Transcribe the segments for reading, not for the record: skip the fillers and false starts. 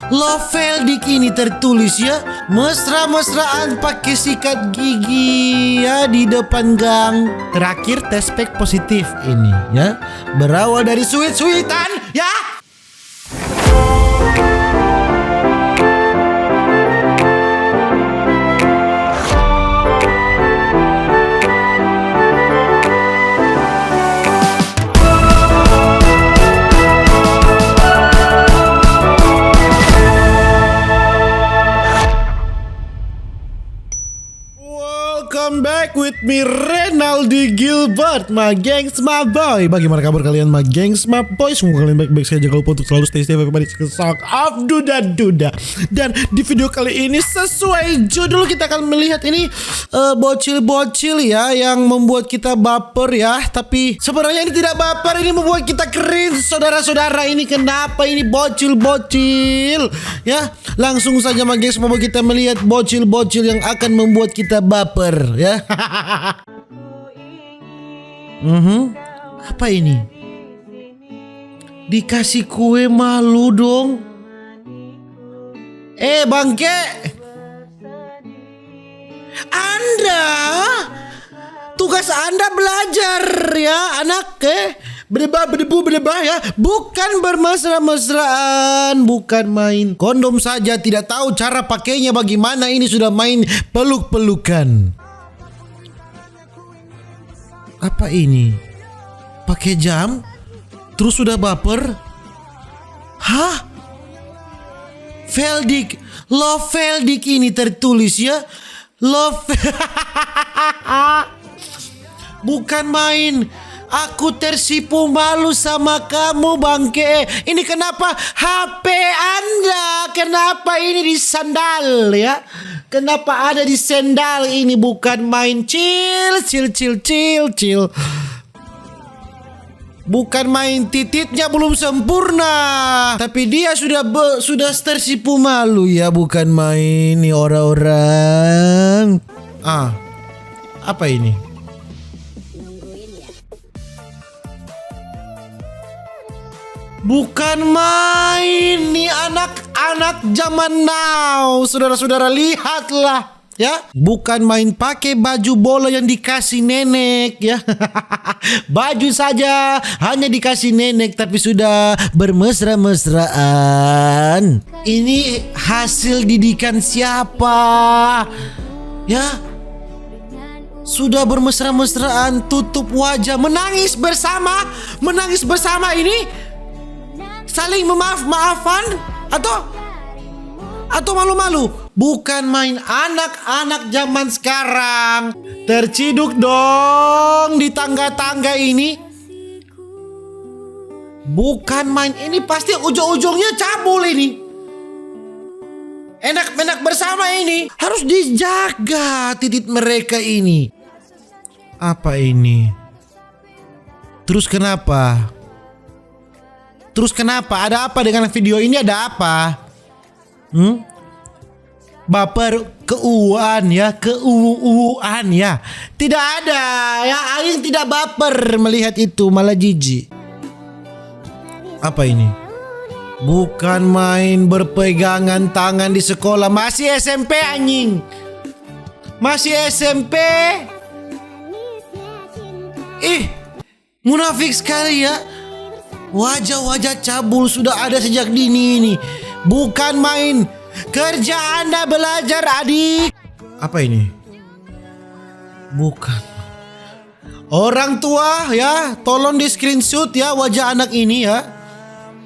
Loveldik ini tertulis ya, mesra-mesraan pakai sikat gigi ya di depan gang. Terakhir tes pack positif ini ya, berawal dari sweet-sweetan ya. Welcome back with me Renaldi Gilbert, my gangs, my boy. Bagaimana kabar kalian, my gangs, my boy? Semoga kalian baik-baik saja. Jangan lupa untuk selalu stay safe everybody. Sock of duda. Dan di video kali ini sesuai judul kita akan melihat ini bocil-bocil ya yang membuat kita baper ya. Tapi sebenarnya ini tidak baper, ini membuat kita cringe, saudara-saudara. Ini kenapa ini bocil-bocil ya? Langsung saja my gangs, my boy, kita melihat bocil-bocil yang akan membuat kita baper ya. Apa ini? Dikasih kue malu dong. Bangke, Anda tugas Anda belajar ya anak berdebah ya, bukan bermesra-mesraan, bukan main kondom saja tidak tahu cara pakainya bagaimana, ini sudah main peluk-pelukan. Apa ini? Pakai jam terus sudah baper? Hah? Veldik, Loveldik ini tertulis ya, bukan main. Aku tersipu malu sama kamu bangke. Ini kenapa HP Anda? Kenapa ini di sandal ya? Kenapa ada di sandal ini? Bukan main chill. Bukan main, tititnya belum sempurna, tapi dia sudah tersipu malu ya. Bukan main nih orang-orang. Apa ini? Bukan main nih anak-anak zaman now. Saudara-saudara lihatlah ya. Bukan main pakai baju bola yang dikasih nenek ya. Baju saja hanya dikasih nenek tapi sudah bermesra-mesraan. Ini hasil didikan siapa? Ya. Sudah bermesra-mesraan, tutup wajah, menangis bersama ini. Saling maafan atau malu-malu? Bukan main, anak-anak zaman sekarang terciduk dong di tangga-tangga ini. Bukan main, ini pasti ujung-ujungnya cabul ini. Enak-enak bersama ini harus dijaga titik mereka ini. Apa ini? Terus kenapa? Ada apa dengan video ini? Ada apa? Baper keuuan ya, keuuan ya. Tidak ada ya, Aing tidak baper melihat itu, malah jijik. Apa ini? Bukan main berpegangan tangan di sekolah. Masih SMP anjing. Masih SMP. Munafik sekali ya. Wajah-wajah cabul sudah ada sejak dini ini. Bukan main. Kerja Anda belajar adik. Apa ini? Bukan. Orang tua ya, tolong di screenshot ya wajah anak ini ya.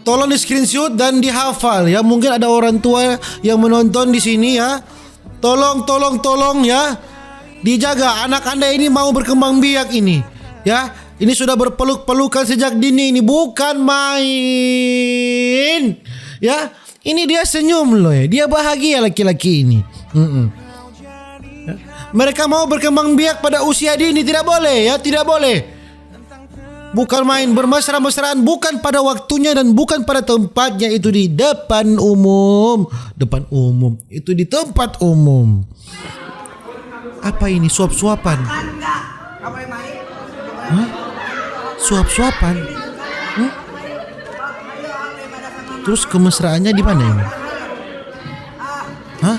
Tolong di screenshot dan dihafal ya. Mungkin ada orang tua yang menonton di sini ya. Tolong ya. Dijaga anak Anda ini mau berkembang biak ini. Ya, ini sudah berpeluk-pelukan sejak dini, ini bukan main. Ya, ini dia senyum loh ya. Dia bahagia laki-laki ini. Ya. Mereka mau berkembang biak pada usia dini, tidak boleh ya, tidak boleh. Bukan main bermesra-mesraan, bukan pada waktunya dan bukan pada tempatnya, itu di depan umum. Depan umum, itu di tempat umum. Apa ini? Suap-suapan? Suap-suapan? Terus kemesraannya di mana ini? Hah?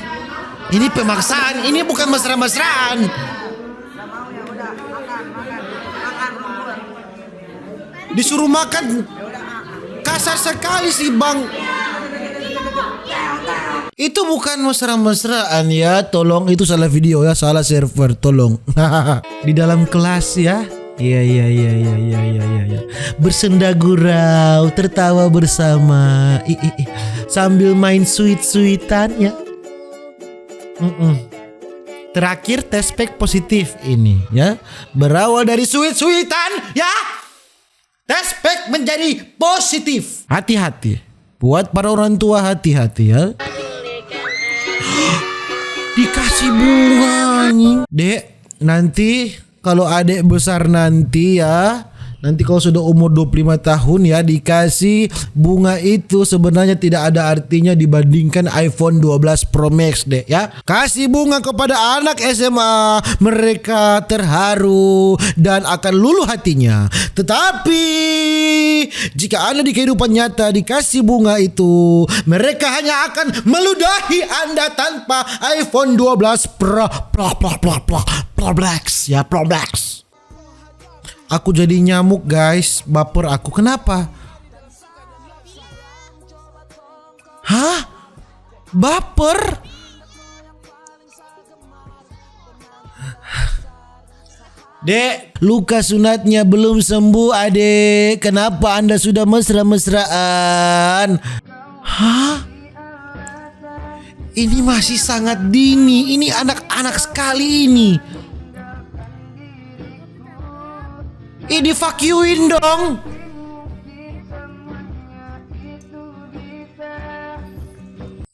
Ini pemaksaan, ini bukan mesra-mesraan. Disuruh makan. Kasar sekali sih bang. Itu bukan mesra-mesraan ya. Tolong, itu salah video ya, salah server, tolong. Di dalam kelas ya. Iya. Bersenda gurau, tertawa bersama. Sambil main sweet-sweetan ya. Terakhir tes pack positif ini ya. Berawal dari sweet-sweetan ya. Tes pack menjadi positif. Hati-hati. Buat para orang tua hati-hati ya. Dikasih bunga nih. Dek, nanti kalau adek besar nanti ya, nanti kalau sudah umur 25 tahun ya, dikasih bunga itu sebenarnya tidak ada artinya dibandingkan iPhone 12 Pro Max deh ya. Kasih bunga kepada anak SMA, mereka terharu dan akan luluh hatinya. Tetapi jika Anda di kehidupan nyata dikasih bunga itu, mereka hanya akan meludahi Anda tanpa iPhone 12 Pro Max ya, Pro Max. Aku jadi nyamuk guys, baper aku. Kenapa? Hah? Baper? Dek, luka sunatnya belum sembuh adek. Kenapa Anda sudah mesra-mesraan? Hah? Ini masih sangat dini. Ini anak-anak sekali ini. Di fuck you-in dong.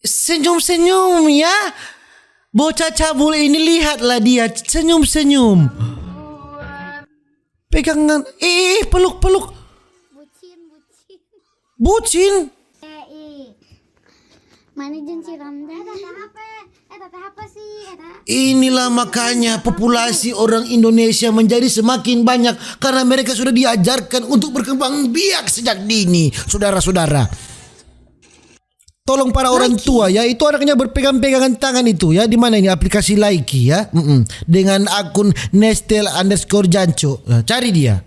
Senyum-senyum ya. Bocah cabul ini, lihatlah dia senyum-senyum. Pegangan, peluk-peluk. Bucin. Mana jun si Ramdan? apa sih? Inilah makanya populasi orang Indonesia menjadi semakin banyak karena mereka sudah diajarkan untuk berkembang biak sejak dini, saudara-saudara. Tolong para orang tua ya, itu anaknya berpegang-pegangan tangan itu ya. Di mana ini aplikasi Likee ya? Dengan akun Nestel_Janco. Nah, cari dia.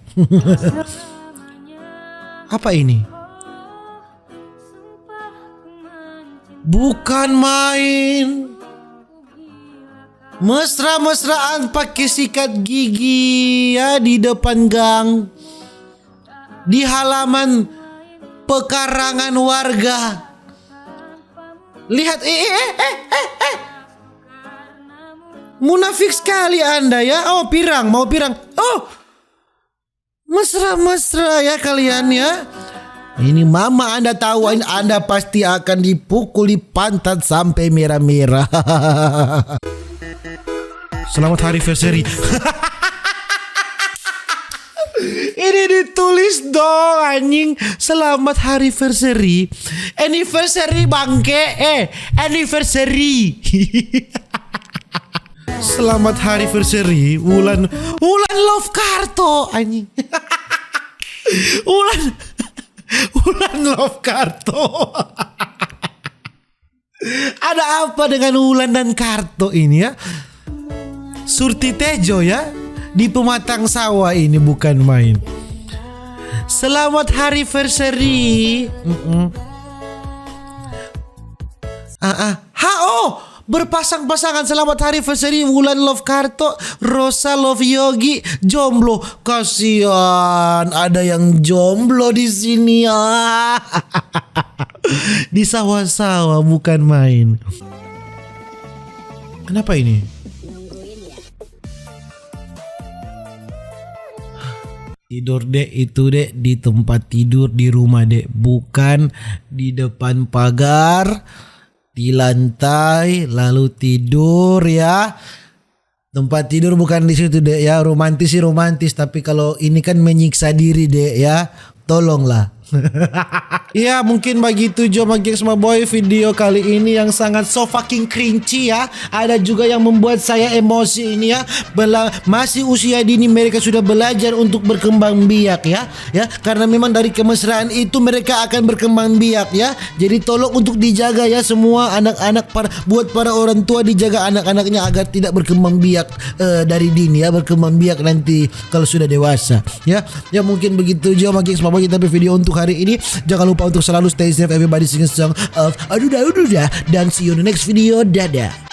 Apa ini? Bukan main. Mesra-mesraan pakai sikat gigi ya di depan gang, di halaman pekarangan warga. Lihat, munafik sekali Anda ya. Oh, pirang, mau pirang. Oh, mesra-mesra ya kalian ya. Ini mama Anda tahu, Anda pasti akan dipukul di pantat sampai merah-merah. Selamat hari anniversary. Ini ditulis dong anjing. Selamat hari anniversary. Anniversary bangke. Anniversary. Selamat hari anniversary. Wulan Love Karto anjing. Wulan Love Karto. Ada apa dengan Wulan dan Karto ini ya? Surti Tejo ya, di pematang sawah ini bukan main. Selamat hari anniversary. Berpasang-pasangan selamat hari anniversary Wulan Love Karto, Rosa Love Yogi, jomblo. Kasihan, ada yang jomblo di sini ya. Di sawah-sawah bukan main. Kenapa ini? Tidur dek itu dek di tempat tidur di rumah dek, bukan di depan pagar, di lantai lalu tidur ya. Tempat tidur bukan di situ dek ya. Romantis sih romantis, tapi kalau ini kan menyiksa diri dek ya. Tolonglah. Ya mungkin begitu Jo sama gengs my boy, video kali ini yang sangat so fucking cringy ya. Ada juga yang membuat saya emosi ini ya. Masih usia dini mereka sudah belajar untuk berkembang biak ya. Ya, karena memang dari kemesraan itu mereka akan berkembang biak ya. Jadi tolong untuk dijaga ya semua anak-anak, buat para orang tua dijaga anak-anaknya agar tidak berkembang biak dari dini ya, berkembang biak nanti kalau sudah dewasa ya. Ya mungkin begitu Jo sama gengs my boy kita video untuk hari ini. Jangan lupa untuk selalu stay safe, everybody sing a song of aduh dah, dan see you in the next video. Dadah.